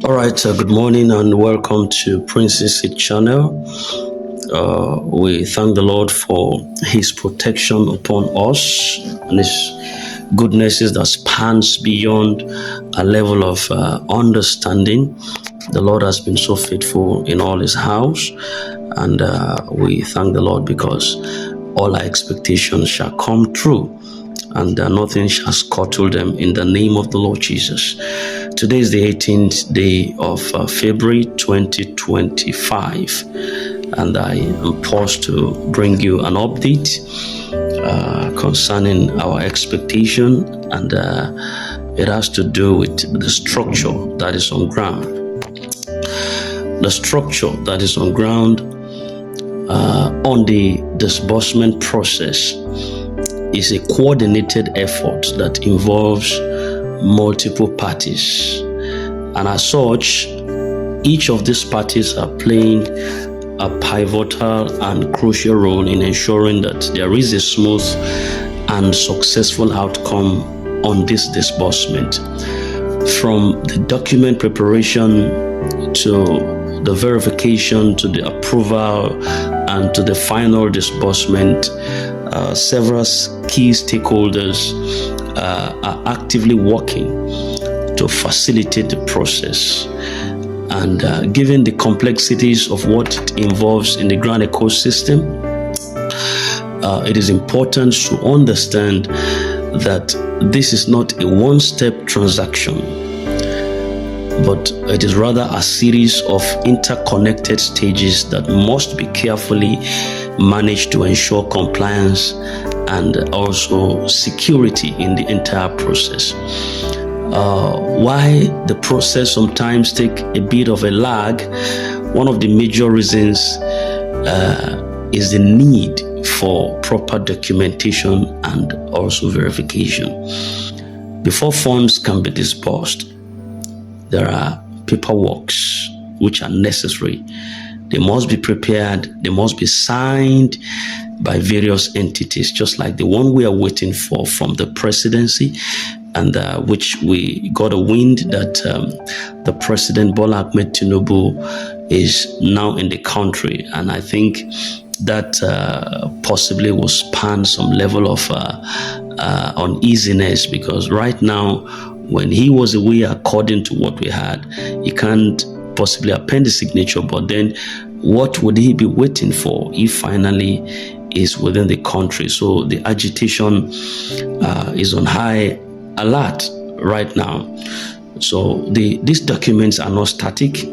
All right, good morning and welcome to Princess channel. We thank the Lord for His protection upon us and His goodnesses that spans beyond a level of understanding. The Lord has been so faithful in all His house, and we thank the Lord because all our expectations shall come true, and nothing shall scuttle them in the name of the Lord Jesus. Today is the 18th day of February 2025, and I am paused to bring you an update concerning our expectation, and it has to do with the structure that is on ground. The structure that is on ground on the disbursement process is a coordinated effort that involves multiple parties, and as such, each of these parties are playing a pivotal and crucial role in ensuring that there is a smooth and successful outcome on this disbursement. From the document preparation to the verification to the approval and to the final disbursement, several key stakeholders are actively working to facilitate the process. And given the complexities of what it involves in the ground ecosystem, it is important to understand that this is not a one-step transaction, but it is rather a series of interconnected stages that must be carefully managed to ensure compliance and also security in the entire process. Why the process sometimes take a bit of a lag, one of the major reasons is the need for proper documentation and also verification. Before funds can be disbursed, there are paperwork which are necessary. They must be prepared, they must be signed by various entities, just like the one we are waiting for from the presidency, and which we got a wind that the President Bola Ahmed Tinubu is now in the country. And I think that possibly will span some level of uneasiness, because right now, when he was away, according to what we had, he can't possibly append the signature, but then what would he be waiting for if finally is within the country? So the agitation is on high alert right now. So these documents are not static.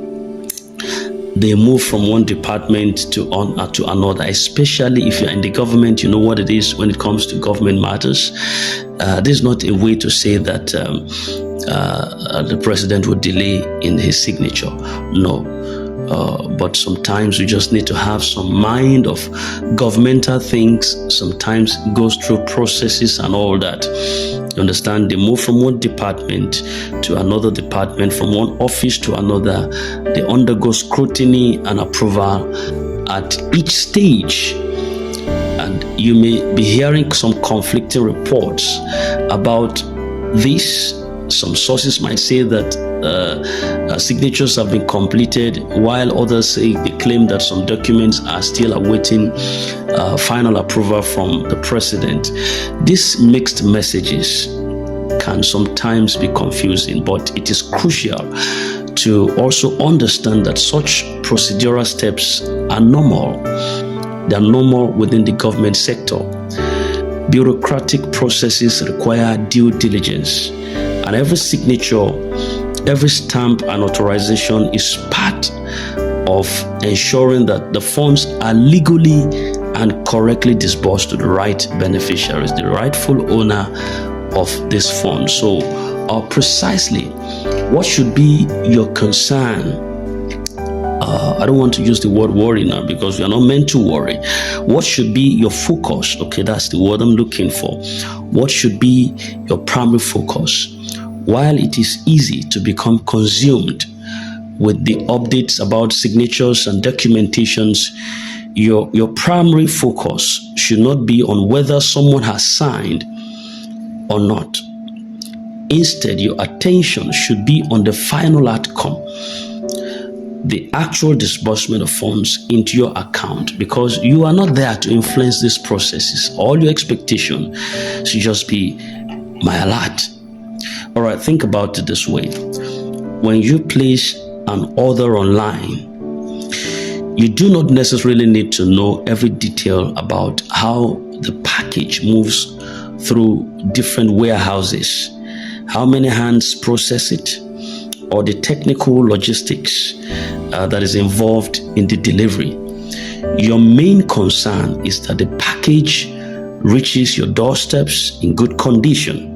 They move from one department to another, especially if you're in the government. You know what it is when it comes to government matters. This is not a way to say that the president would delay in his signature. No. But sometimes we just need to have some mind of governmental things. Sometimes it goes through processes and all that. You understand? They move from one department to another department, from one office to another. They undergo scrutiny and approval at each stage. And you may be hearing some conflicting reports about this. Some sources might say that signatures have been completed, while others say they claim that some documents are still awaiting final approval from the president. These mixed messages can sometimes be confusing, but it is crucial to also understand that such procedural steps are normal. They are normal within the government sector. Bureaucratic processes require due diligence, and every signature, every stamp and authorization is part of ensuring that the funds are legally and correctly disbursed to the right beneficiaries, the rightful owner of this fund. So precisely, what should be your concern? I don't want to use the word worry now, because we are not meant to worry. What should be your focus? Okay, that's the word I'm looking for. What should be your primary focus? While it is easy to become consumed with the updates about signatures and documentations, your primary focus should not be on whether someone has signed or not. Instead, your attention should be on the final outcome, the actual disbursement of funds into your account, because you are not there to influence these processes. All your expectation should just be my alert. All right, think about it this way. When you place an order online, you do not necessarily need to know every detail about how the package moves through different warehouses, how many hands process it, or the technical logistics that is involved in the delivery. Your main concern is that the package reaches your doorsteps in good condition.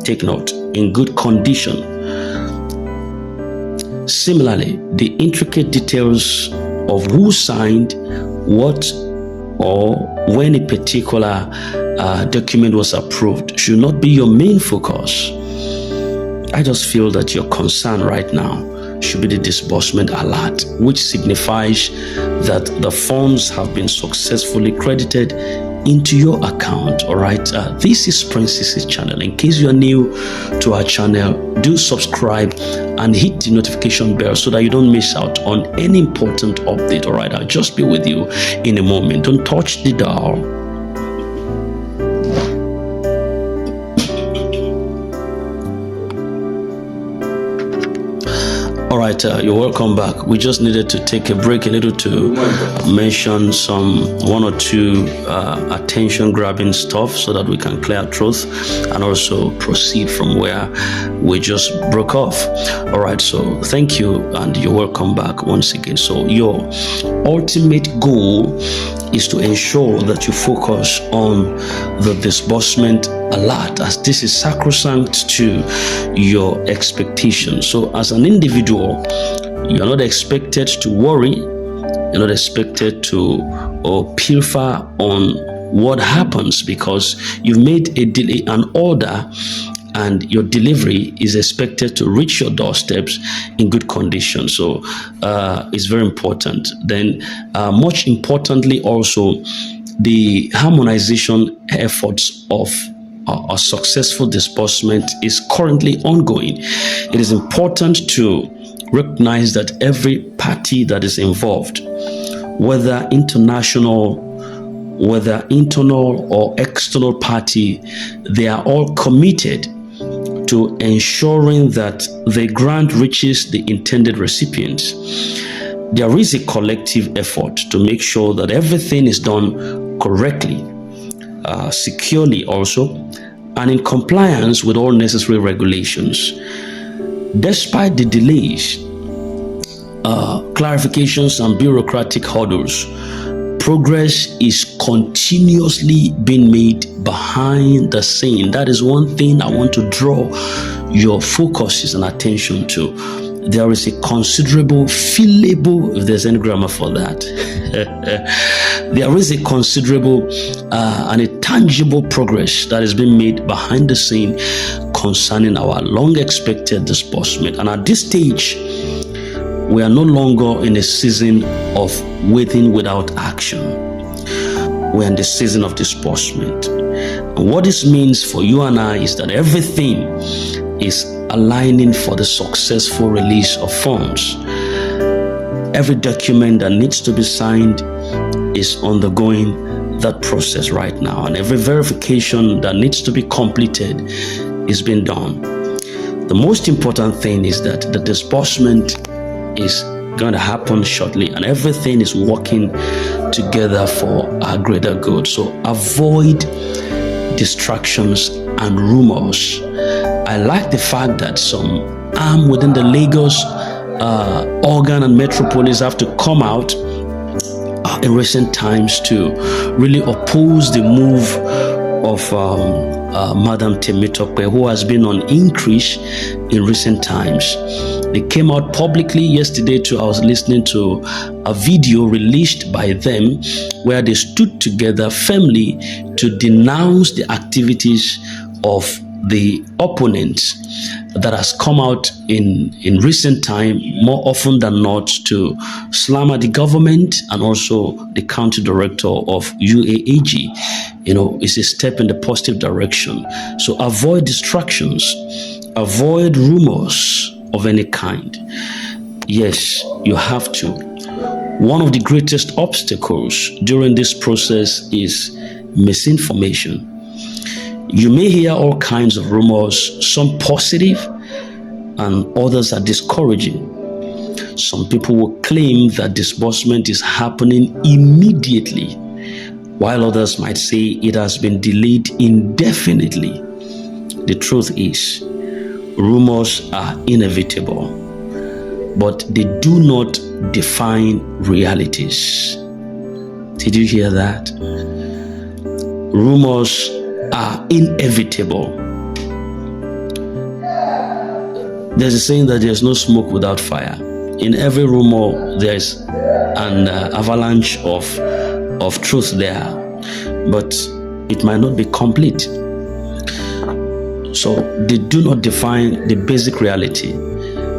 Take note, in good condition. Similarly, the intricate details of who signed what or when a particular document was approved should not be your main focus. I just feel that your concern right now should be the disbursement alert, which signifies that the funds have been successfully credited into your account. All right, this is Princess's channel. In case you are new to our channel, do subscribe and hit the notification bell so that you don't miss out on any important update. All right, I'll just be with you in a moment. Don't touch the dial. All right, you're welcome back. We just needed to take a break a little to mention one or two attention-grabbing stuff so that we can clear our truth and also proceed from where we just broke off. All right, so thank you and you're welcome back once again. So your ultimate goal is to ensure that you focus on the disbursement alert, as this is sacrosanct to your expectations. So as an individual, you're not expected to worry, you're not expected to pilfer on what happens, because you've made an order and your delivery is expected to reach your doorsteps in good condition. So it's very important. Then much importantly also, the harmonization efforts of a successful disbursement is currently ongoing. It is important to recognize that every party that is involved, whether international, whether internal or external party, they are all committed to ensuring that the grant reaches the intended recipients. There is a collective effort to make sure that everything is done correctly, securely also, and in compliance with all necessary regulations. Despite the delays, clarifications and bureaucratic hurdles, progress is continuously being made behind the scene. That is one thing I want to draw your focus and attention to. There is a considerable, feelable, if there's any grammar for that, there is a considerable and a tangible progress that has been made behind the scene concerning our long-expected disbursement. And at this stage, we are no longer in a season of waiting without action. We're in the season of disbursement. And what this means for you and I is that everything is aligning for the successful release of funds. Every document that needs to be signed is undergoing that process right now, and every verification that needs to be completed is being done. The most important thing is that the disbursement is going to happen shortly, and everything is working together for our greater good. So avoid distractions and rumors. I like the fact that some arm within the Lagos organ and metropolis have to come out in recent times to really oppose the move of Madam Temitope, who has been on increase in recent times. They came out publicly yesterday I was listening to a video released by them where they stood together firmly to denounce the activities of the opponent that has come out in recent time more often than not to slam at the government and also the county director of UAAG, is a step in the positive direction. So avoid distractions, avoid rumors of any kind. Yes, you have to. One of the greatest obstacles during this process is misinformation. You may hear all kinds of rumors, some positive and others are discouraging. Some people will claim that disbursement is happening immediately, while others might say it has been delayed indefinitely. The truth is, rumors are inevitable, but they do not define realities. Did you hear that? Rumors are inevitable. There's a saying that there's no smoke without fire. In every rumor, there's an avalanche of truth there, but it might not be complete. So they do not define the basic reality.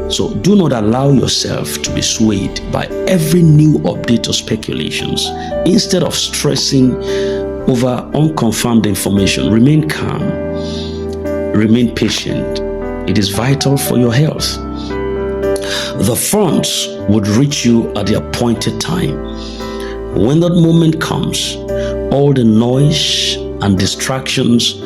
So do not allow yourself to be swayed by every new update or speculations. Instead of stressing over unconfirmed information, remain calm, remain patient. It is vital for your health. The funds would reach you at the appointed time. When that moment comes, all the noise and distractions,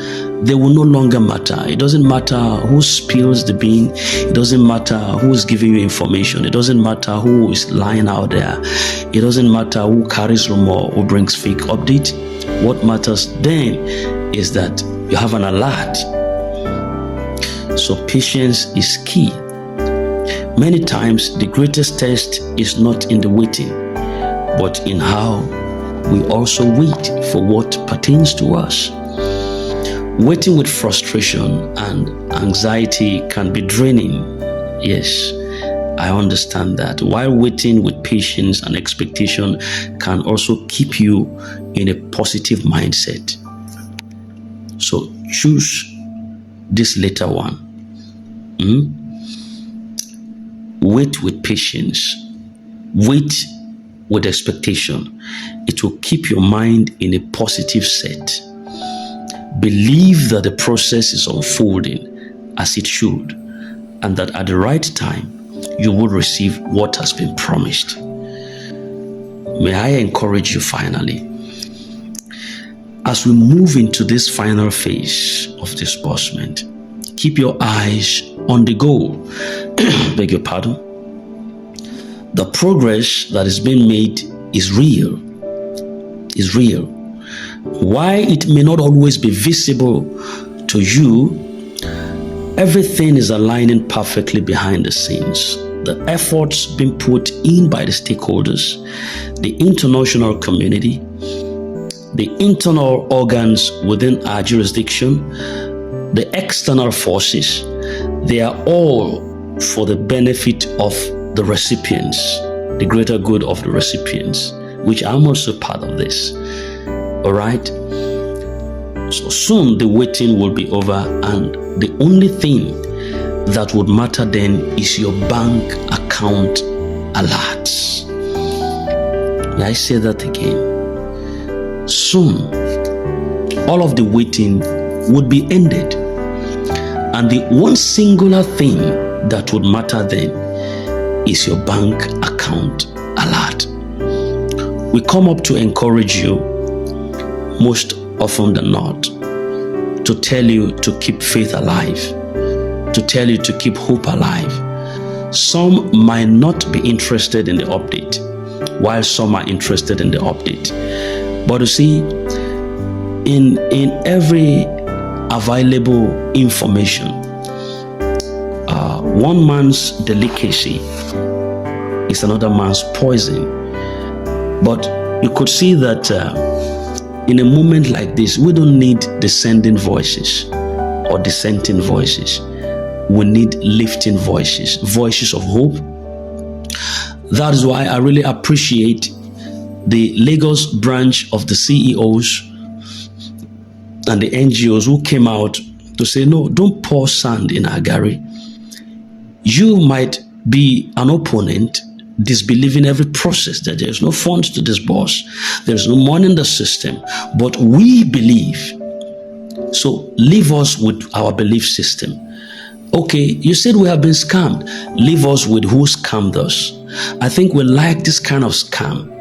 they will no longer matter. It doesn't matter who spills the bean. It doesn't matter who is giving you information. It doesn't matter who is lying out there. It doesn't matter who carries rumor, who brings fake update. What matters then is that you have an alert. So patience is key. Many times the greatest test is not in the waiting, but in how we also wait for what pertains to us. Waiting with frustration and anxiety can be draining. Yes, I understand that. While waiting with patience and expectation can also keep you in a positive mindset. So choose this later one. Wait with patience. Wait with expectation. It will keep your mind in a positive set. Believe that the process is unfolding as it should, and that at the right time, you will receive what has been promised. May I encourage you finally, as we move into this final phase of disbursement, keep your eyes on the goal. Beg your pardon. The progress that is being made is real. Is real. Why it may not always be visible to you, everything is aligning perfectly behind the scenes. The efforts being put in by the stakeholders, the international community, the internal organs within our jurisdiction, the external forces, they are all for the benefit of the recipients, the greater good of the recipients, which I'm also part of this. All right? So soon the waiting will be over, and the only thing that would matter then is your bank account alerts. May I say that again? Soon, all of the waiting would be ended, and the one singular thing that would matter then is your bank account alert. We come up to encourage you most often than not, to tell you to keep faith alive, to tell you to keep hope alive. Some might not be interested in the update, while some are interested in the update. But you see, in every available information, one man's delicacy is another man's poison. But you could see that in a moment like this, we don't need descending voices or dissenting voices. We need lifting voices, voices of hope. That is why I really appreciate the Lagos branch of the CEOs and the NGOs who came out to say, no, don't pour sand in our gari. You might be an opponent, disbelieving every process, that there's no funds to disburse, there's no money in the system, but we believe. So leave us with our belief system. Okay, you said we have been scammed. Leave us with who scammed us. I think we like this kind of scam.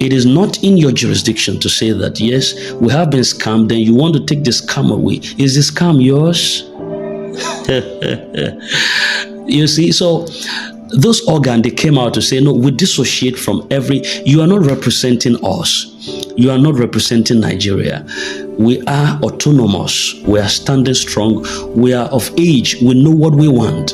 It is not in your jurisdiction to say that, yes, we have been scammed, then you want to take the scam away. Is the scam yours? You see, so those organs, they came out to say, no, we dissociate from you are not representing us. You are not representing Nigeria. We are autonomous. We are standing strong. We are of age. We know what we want.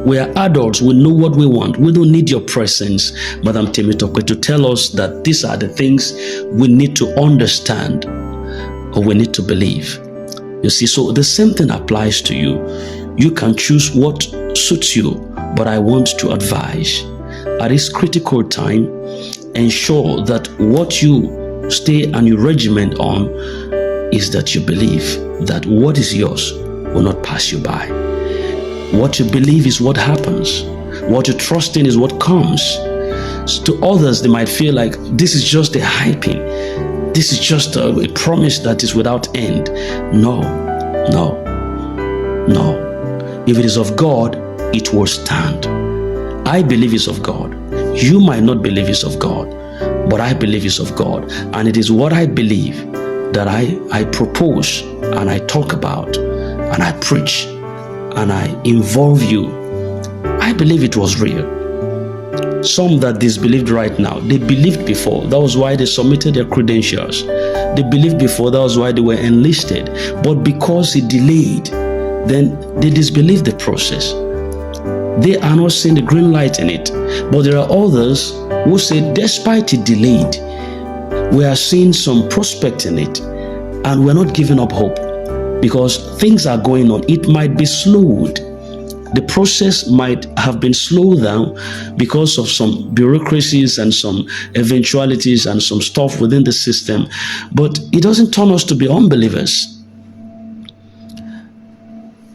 We are adults. We know what we want. We don't need your presence, Madam Temitope, to tell us that these are the things we need to understand or we need to believe. You see, so the same thing applies to you. You can choose what suits you, but I want to advise at this critical time, ensure that what you stay and you regiment on is that you believe that what is yours will not pass you by. What you believe is what happens. What you trust in is what comes. So to others, they might feel like this is just a hyping. This is just a promise that is without end. No. If it is of God, it will stand. I believe it's of God. You might not believe it's of God, but I believe it's of God. And it is what I believe that I propose and I talk about and I preach and I involve you. I believe it was real. Some that disbelieved right now, they believed before. That was why they submitted their credentials. They believed before. That was why they were enlisted. But because it delayed, then they disbelieved the process. They are not seeing the green light in it. But there are others who say, despite it delayed, we are seeing some prospect in it, and we're not giving up hope because things are going on. It might be slowed. The process might have been slowed down because of some bureaucracies and some eventualities and some stuff within the system, but it doesn't turn us to be unbelievers.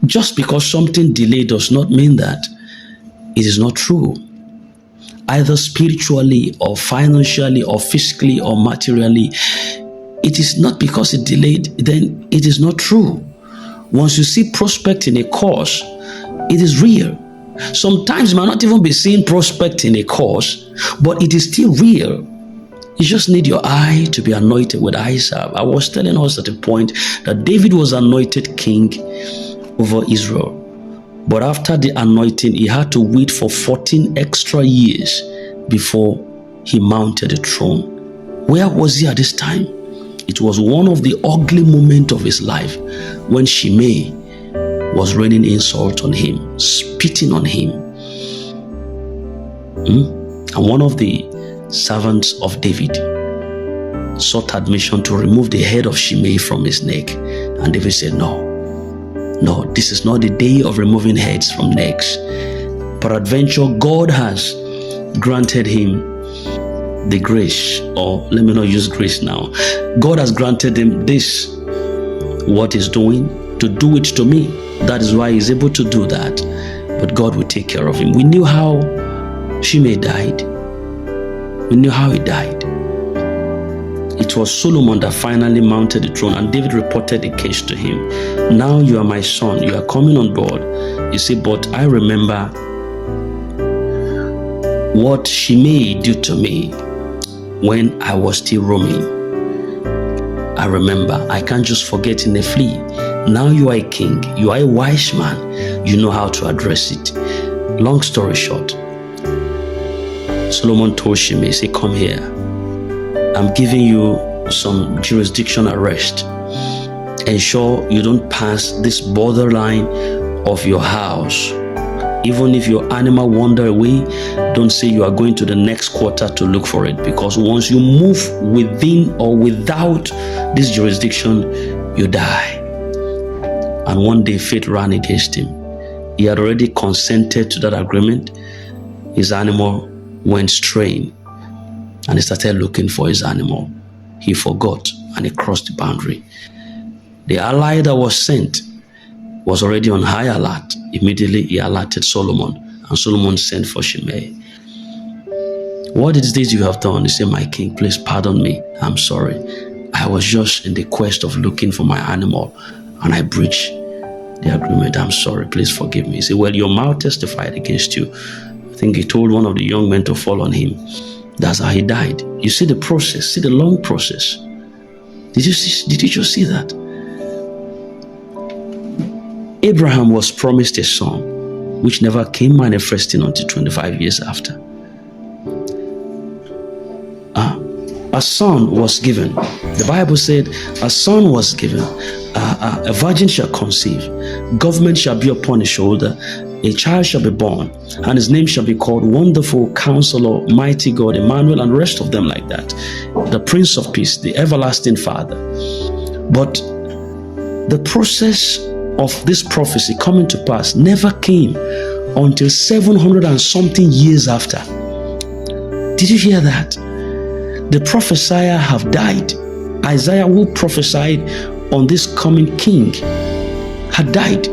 Just because something delayed does not mean that it is not true. Either spiritually or financially or physically or materially, it is not because it delayed, then it is not true. Once you see prospect in a cause, it is real. Sometimes you might not even be seeing prospect in a cause, but it is still real. You just need your eye to be anointed with eye salve. I was telling us at a point that David was anointed king over Israel. But after the anointing, he had to wait for 14 extra years before he mounted the throne. Where was he at this time? It was one of the ugly moments of his life when Shimei was raining insult on him, spitting on him. And one of the servants of David sought admission to remove the head of Shimei from his neck. And David said, no, this is not the day of removing heads from necks. Peradventure, God has granted him the grace, or let me not use grace now. God has granted him this, what he's doing, to do it to me. That is why he's able to do that. But God will take care of him. We knew how Shimei died. We knew how he died. It was Solomon that finally mounted the throne, and David reported the case to him. Now you are my son, you are coming on board. You see, but I remember what Shimei did to me when I was still roaming. I remember, I can't just forget in a flea. Now you are a king, you are a wise man, you know how to address it. Long story short, Solomon told Shimei, say, come here. I'm giving you some jurisdiction arrest. Ensure you don't pass this borderline of your house. Even if your animal wander away, don't say you are going to the next quarter to look for it, because once you move within or without this jurisdiction, you die. And one day fate ran against him. He had already consented to that agreement. His animal went straying, and he started looking for his animal. He forgot, and he crossed the boundary. The ally that was sent was already on high alert. Immediately he alerted Solomon, and Solomon sent for Shimei. What is this you have done? He said, my king, please pardon me. I'm sorry. I was just in the quest of looking for my animal, and I breached the agreement. I'm sorry. Please forgive me. He said, well, your mouth testified against you. I think he told one of the young men to fall on him. That's how he died. You see the process. See the long process. Did you just see that? Abraham was promised a son, which never came manifesting until 25 years after. A son was given. The Bible said, a son was given. A virgin shall conceive. Government shall be upon his shoulder. A child shall be born, and his name shall be called Wonderful Counselor, Mighty God, Emmanuel, and the rest of them like that. The Prince of Peace, the Everlasting Father. But the process of this prophecy coming to pass never came until 700 and something years after. Did you hear that? The prophesier have died. Isaiah, who prophesied on this coming king, had died.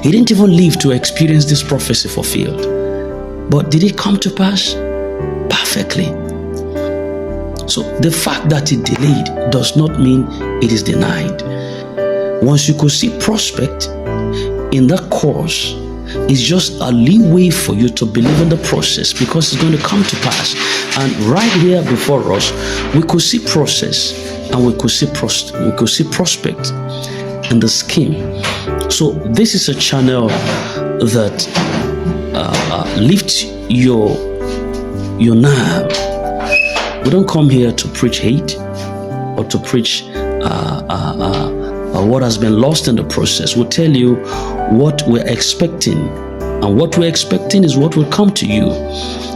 He didn't even live to experience this prophecy fulfilled. But did it come to pass? Perfectly. So the fact that it delayed does not mean it is denied. Once you could see prospect in that course, it's just a leeway for you to believe in the process, because it's going to come to pass. And right here before us, we could see process, and we could see prospect in the scheme. So this is a channel that lifts your nerve. We don't come here to preach hate or to preach what has been lost in the process. We'll tell you what we're expecting, and what we're expecting is what will come to you.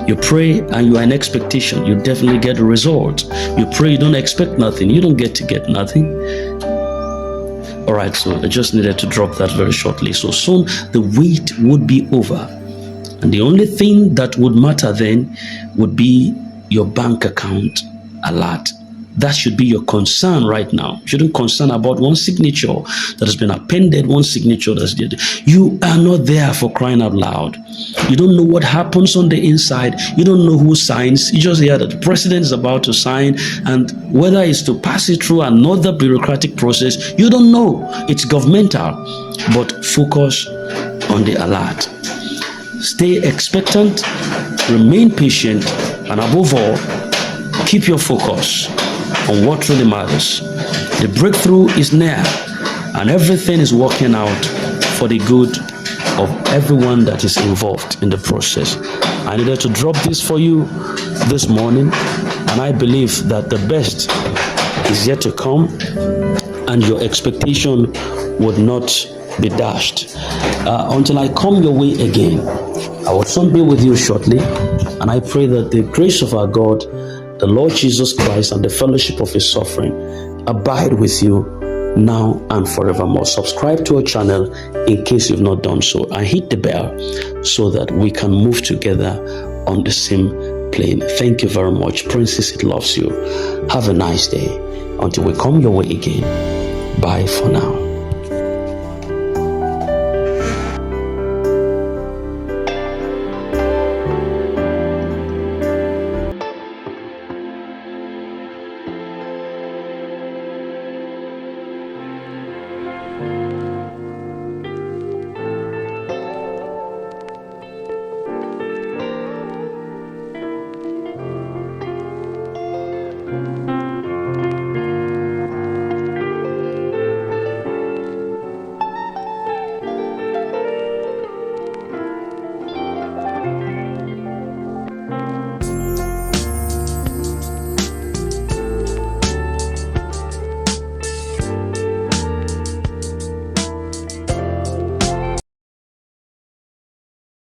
You pray and you are in expectation, you definitely get a result. You pray, you don't expect nothing, you don't get nothing. All right, so I just needed to drop that very shortly. So soon the wait would be over, and the only thing that would matter then would be your bank account alert. That should be your concern right now. You shouldn't concern about one signature that has been appended, one signature that's did. You are not there, for crying out loud. You don't know what happens on the inside. You don't know who signs. You just hear that the president is about to sign, and whether it's to pass it through another bureaucratic process, you don't know. It's governmental. But focus on the alert. Stay expectant, remain patient, and above all, keep your focus on what really matters. The breakthrough is near, and everything is working out for the good of everyone that is involved in the process. I needed to drop this for you this morning, and I believe that the best is yet to come, and your expectation would not be dashed. Until I come your way again, I will soon be with you shortly, and I pray that the grace of our God, the Lord Jesus Christ, and the fellowship of his suffering abide with you now and forevermore. Subscribe to our channel in case you've not done so, and hit the bell so that we can move together on the same plane. Thank you very much. Princess, it loves you. Have a nice day. Until we come your way again. Bye for now.